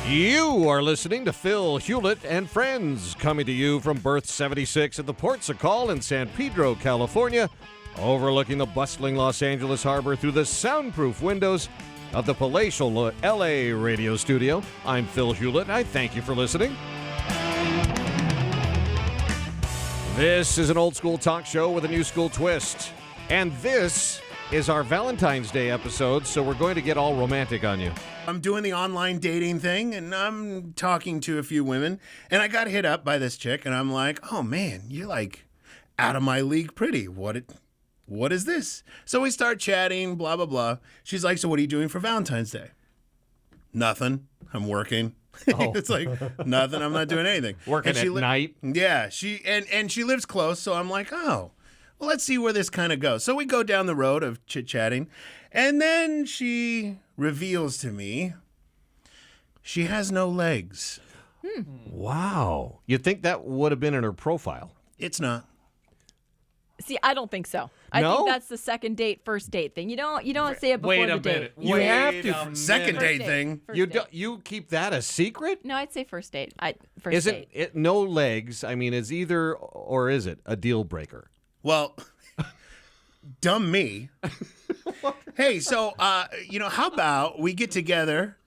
You are listening to Phil Hulett and Friends, coming to you from Berth 76 at the Ports of Call in San Pedro, California, overlooking the bustling Los Angeles harbor through the soundproof windows of the palatial LA radio studio. I'm Phil Hulett. I thank you for listening. This is an old school talk show with a new school twist. And this is our Valentine's Day episode, so we're going to get all romantic on you. I'm doing the online dating thing, and I'm talking to a few women, and I got hit up by this chick, and I'm like, oh man, you're like out of my league pretty. What is this? So we start chatting, blah, blah, blah. She's like, so what are you doing for Valentine's Day? Nothing. I'm working. Oh. It's like, nothing. I'm not doing anything. Working at night? Yeah. She lives close, so I'm like, oh, well, let's see where this kind of goes. So we go down the road of chit-chatting, and then she reveals to me she has no legs. Wow. You'd think that would have been in her profile. It's not. See, I don't think so. I think that's the second date, first date thing. You don't say it before the date. You have to. Second date thing. You keep that a secret? No, I'd say first date. Isn't it no legs? I mean, is either or is it a deal breaker? Well, dumb me. Hey, so how about we get together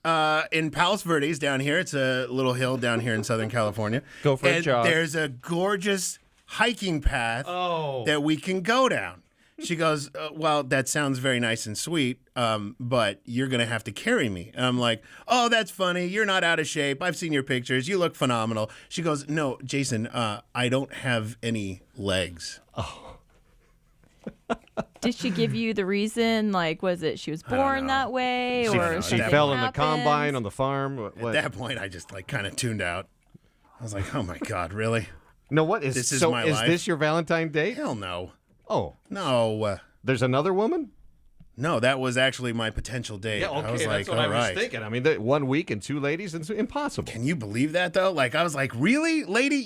in Palos Verdes down here? It's a little hill down here in Southern California. Go for a jog. There's a gorgeous hiking path that we can go down. She goes, well, that sounds very nice and sweet, but you're going to have to carry me. And I'm like, oh, that's funny. You're not out of shape. I've seen your pictures. You look phenomenal. She goes, no, Jason, I don't have any legs. Oh. Did she give you the reason? Like, was it she was born that way? She fell in the combine on the farm? What? At that point, I just kind of tuned out. I was like, oh, my God, really? No, what is this? So my is life? this your Valentine date? Hell no. Oh. No. There's another woman? No, that was actually my potential date. Yeah, okay, I was that's like, what all I was right. thinking. I mean, 1 week and 2 ladies, it's impossible. Can you believe that, though? Like, I was like, really? Lady,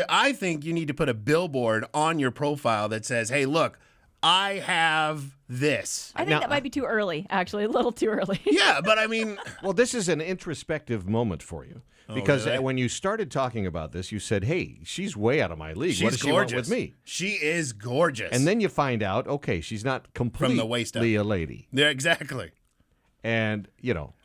I think you need to put a billboard on your profile that says, hey, look, I have this. I think that might be too early, actually, a little too early. Yeah, but I mean... Well, this is an introspective moment for you. Because really? when you started talking about this, you said, hey, she's way out of my league. She's what does she gorgeous. want with me? She is gorgeous. And then you find out, okay, she's not completely From the waist up. a lady. Yeah, exactly. And,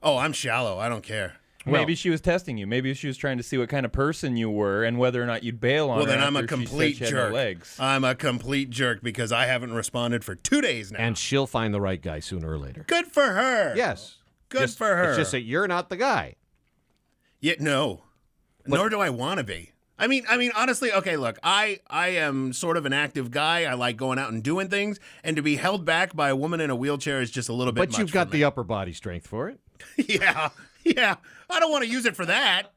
Oh, I'm shallow. I don't care. Maybe she was testing you. Maybe she was trying to see what kind of person you were and whether or not you'd bail on her. Well, then I'm a after she said complete she had jerk. no legs. I'm a complete jerk because I haven't responded for 2 days now. And she'll find the right guy sooner or later. Good for her. Yes. Good for her. It's just that you're not the guy. Yeah, no. Nor do I want to be. I mean, honestly, okay, look, I am sort of an active guy. I like going out and doing things, and to be held back by a woman in a wheelchair is just a little bit much. But you've got the upper body strength for it. Yeah. I don't want to use it for that.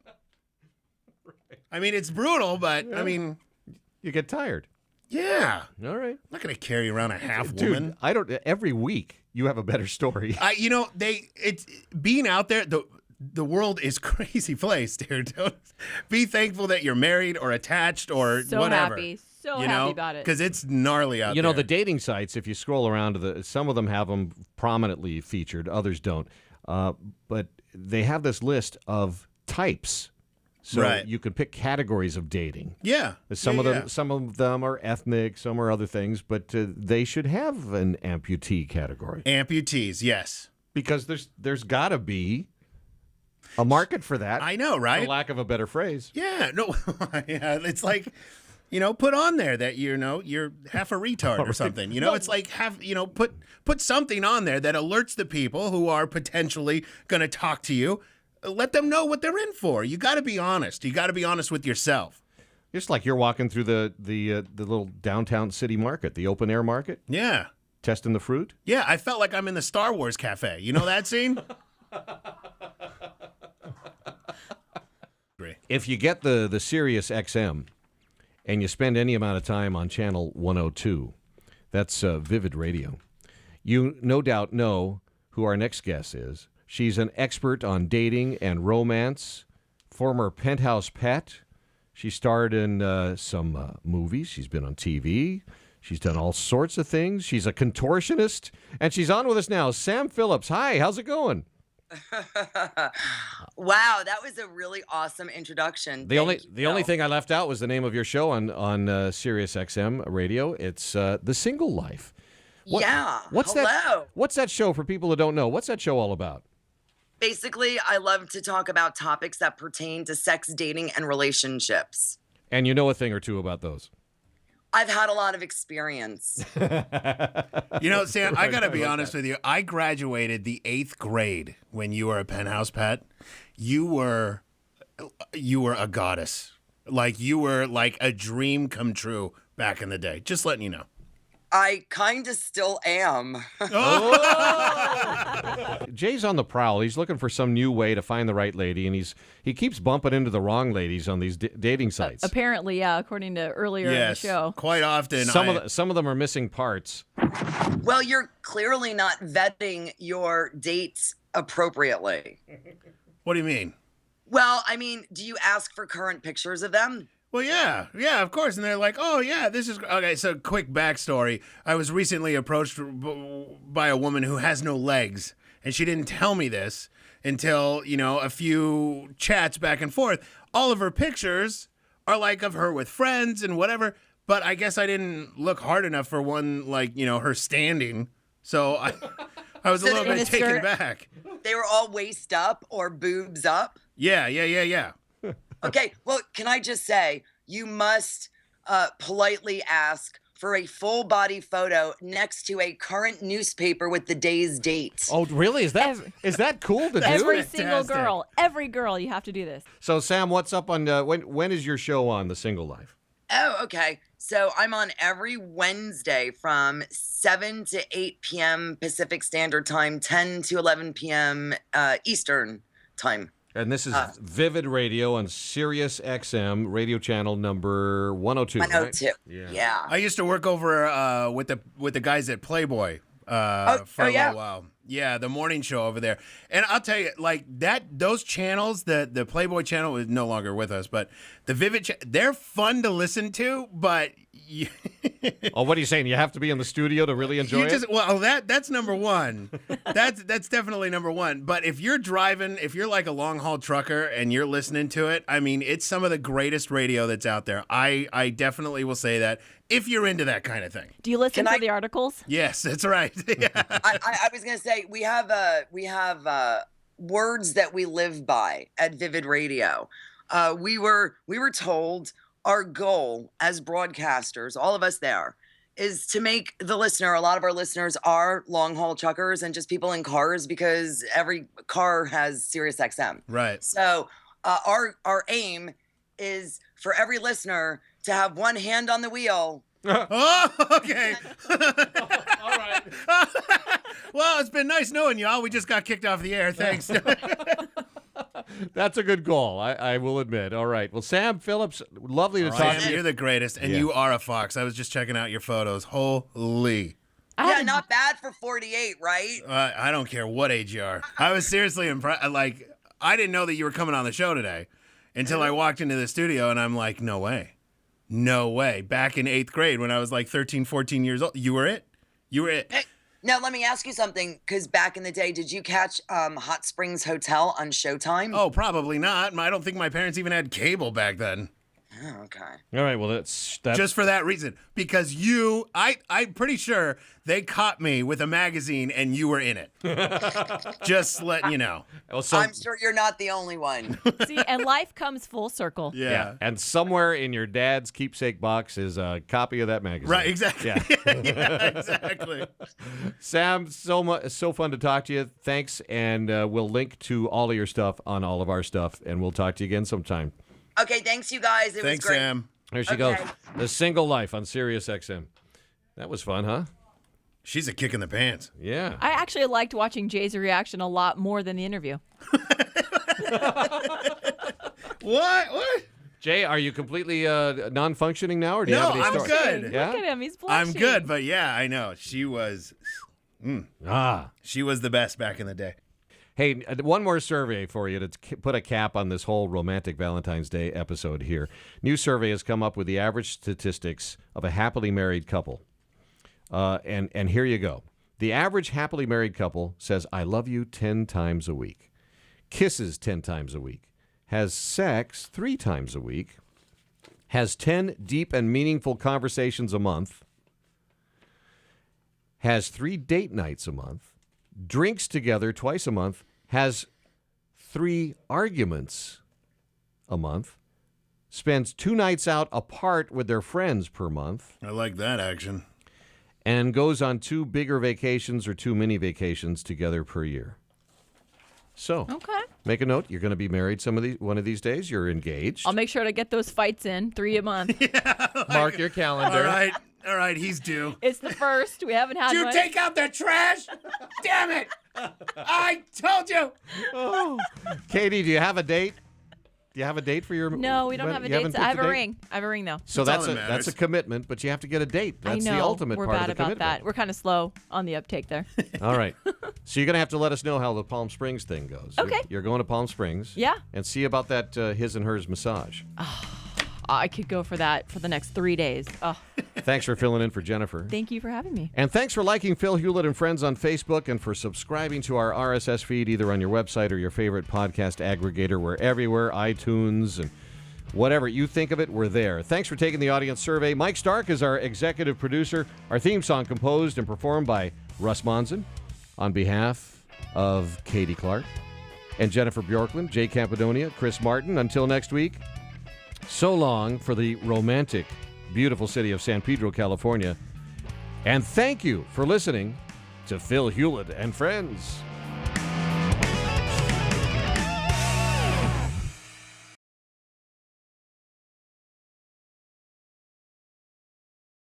Right. I mean, it's brutal, but I mean, you get tired. Yeah. All right. I'm not going to carry around a half Dude, woman. I don't. Every week you have a better story. It's being out there. The world is a crazy place, dude. Be thankful that you're married or attached or so whatever. So happy about it. Because it's gnarly out there. You know, the dating sites, if you scroll around to some of them have them prominently featured, others don't. But they have this list of types. So you can pick categories of dating. Yeah. Some of them are ethnic, some are other things, but they should have an amputee category. Amputees, yes. Because there's got to be a market for that. I know, right? For lack of a better phrase. Yeah, no, yeah, it's like, put on there that you're half a retard or something. It's like put something on there that alerts the people who are potentially going to talk to you. Let them know what they're in for. You got to be honest. You got to be honest with yourself. Just like you're walking through the little downtown city market, the open air market. Yeah. Testing the fruit. Yeah, I felt like I'm in the Star Wars cafe. You know that scene? If you get the Sirius XM and you spend any amount of time on channel 102, that's Vivid Radio, you no doubt know who our next guest is. She's an expert on dating and romance, former penthouse pet. She starred in some movies. She's been on TV. She's done all sorts of things. She's a contortionist, and she's on with us now. Sam Phillips. Hi, how's it going? Wow, that was a really awesome introduction. The only thing I left out was the name of your show on Sirius XM radio. It's The Single Life. What's Hello. that? What's that show for people who don't know? What's that show all about? Basically, I love to talk about topics that pertain to sex, dating, and relationships. And you know a thing or two about those. I've had a lot of experience. You know, Sam, I got to be honest with you. I graduated the 8th grade when you were a penthouse pet. You were a goddess. Like, you were like a dream come true back in the day. Just letting you know. I kind of still am. Jay's on the prowl. He's looking for some new way to find the right lady, and he keeps bumping into the wrong ladies on these dating sites. Apparently, yeah, according to earlier in the show. Quite often. Some of them are missing parts. Well, you're clearly not vetting your dates appropriately. What do you mean? Well, I mean, do you ask for current pictures of them? Well, yeah, of course. And they're like, oh, yeah, this is... Okay, so quick backstory. I was recently approached by a woman who has no legs, and she didn't tell me this until, a few chats back and forth. All of her pictures are like of her with friends and whatever, but I guess I didn't look hard enough for one, like, her standing. So I was a little bit taken back. They were all waist up or boobs up? Yeah. Okay, well, can I just say, you must politely ask for a full body photo next to a current newspaper with the day's date. Oh, really? Is that cool to do? Every single girl, you have to do this. So, Sam, what's up on when is your show on The Single Life? Oh, okay. So I'm on every Wednesday from 7 to 8 p.m. Pacific Standard Time, 10 to 11 p.m. Eastern Time. And this is Vivid Radio on Sirius XM, radio channel number 102. 102. Right? Yeah. I used to work over with the guys at Playboy for a little while. Yeah, the morning show over there. And I'll tell you, like those channels, the Playboy channel is no longer with us, but the Vivid, they're fun to listen to, but Oh, what are you saying? You have to be in the studio to really enjoy it? Well, that's number one. That's definitely number one. But if you're driving, if you're like a long haul trucker and you're listening to it, I mean, it's some of the greatest radio that's out there. I definitely will say that if you're into that kind of thing. Do you listen to the articles? Yes, that's right. Yeah. I was gonna say we have words that we live by at Vivid Radio. We were told our goal as broadcasters, all of us there, is to make the listener, a lot of our listeners are long haul truckers and just people in cars because every car has Sirius XM. Right. So our aim is for every listener to have one hand on the wheel. Oh, okay. All right. Well, it's been nice knowing y'all. We just got kicked off the air. Thanks. That's a good goal, I will admit. All right. Well, Sam Phillips, lovely to talk to you. You're the greatest, and you are a fox. I was just checking out your photos. Holy. Yeah, not bad for 48, right? I don't care what age you are. I was seriously impressed. Like, I didn't know that you were coming on the show today until I walked into the studio, and I'm like, no way. No way. Back in 8th grade when I was like 13, 14 years old, you were it? You were it. Hey, now, let me ask you something, because back in the day, did you catch Hot Springs Hotel on Showtime? Oh, probably not. I don't think my parents even had cable back then. Oh, okay. All right, well, that's just for that reason. Because I'm pretty sure they caught me with a magazine and you were in it. Just letting you know. Well, I'm sure you're not the only one. See, and life comes full circle. Yeah. And somewhere in your dad's keepsake box is a copy of that magazine. Right, exactly. Yeah, yeah, exactly. Sam, so fun to talk to you. Thanks, and we'll link to all of your stuff on all of our stuff, and we'll talk to you again sometime. Okay, thanks, you guys. It was great. Sam. There she goes. The Single Life on Sirius XM. That was fun, huh? She's a kick in the pants. Yeah. I actually liked watching Jay's reaction a lot more than the interview. What? Jay, are you completely non-functioning now, or do you No, have any I'm stories? good. Yeah? Look at him. He's blushing. I'm good, but yeah, I know. She was she was the best back in the day. Hey, one more survey for you to put a cap on this whole romantic Valentine's Day episode here. New survey has come up with the average statistics of a happily married couple. And here you go. The average happily married couple says, I love you 10 times a week, kisses 10 times a week, has sex 3 times a week, has 10 deep and meaningful conversations a month, has 3 date nights a month, drinks together twice a month, has 3 arguments a month, spends 2 nights out apart with their friends per month. I like that action. And goes on 2 bigger vacations or 2 mini vacations together per year. So, Okay. make a note. You're going to be married one of these days. You're engaged. I'll make sure to get those fights in 3 a month. Mark your calendar. All right, he's due. It's the first. We haven't had Did you one. take out the trash? Damn it! I told you. Oh. Katie, do you have a date? Do you have a date for your? No, we don't have a you date. haven't I picked have a date? ring. I have a ring, though. So That's all that's that that's a matters. commitment, but you have to get a date. That's I know. the ultimate We're part bad of the about commitment. that. We're kind of slow on the uptake there. All right. So you're going to have to let us know how the Palm Springs thing goes. Okay. You're going to Palm Springs. Yeah. And see about that his and hers massage. I could go for that for the next 3 days. Oh, Thanks for filling in for Jennifer. thank you for having me. And thanks for liking Phil Hulett and Friends on Facebook and for subscribing to our RSS feed either on your website or your favorite podcast aggregator. We're everywhere, iTunes and whatever you think of it, we're there. Thanks for taking the audience survey. Mike Stark is our executive producer. Our theme song composed and performed by Russ Monson on behalf of Katie Clark and Jennifer Bjorklund, Jay Campadonia, Chris Martin. Until next week, so long for the romantic, beautiful city of San Pedro, California. And thank you for listening to Phil Hulett and Friends.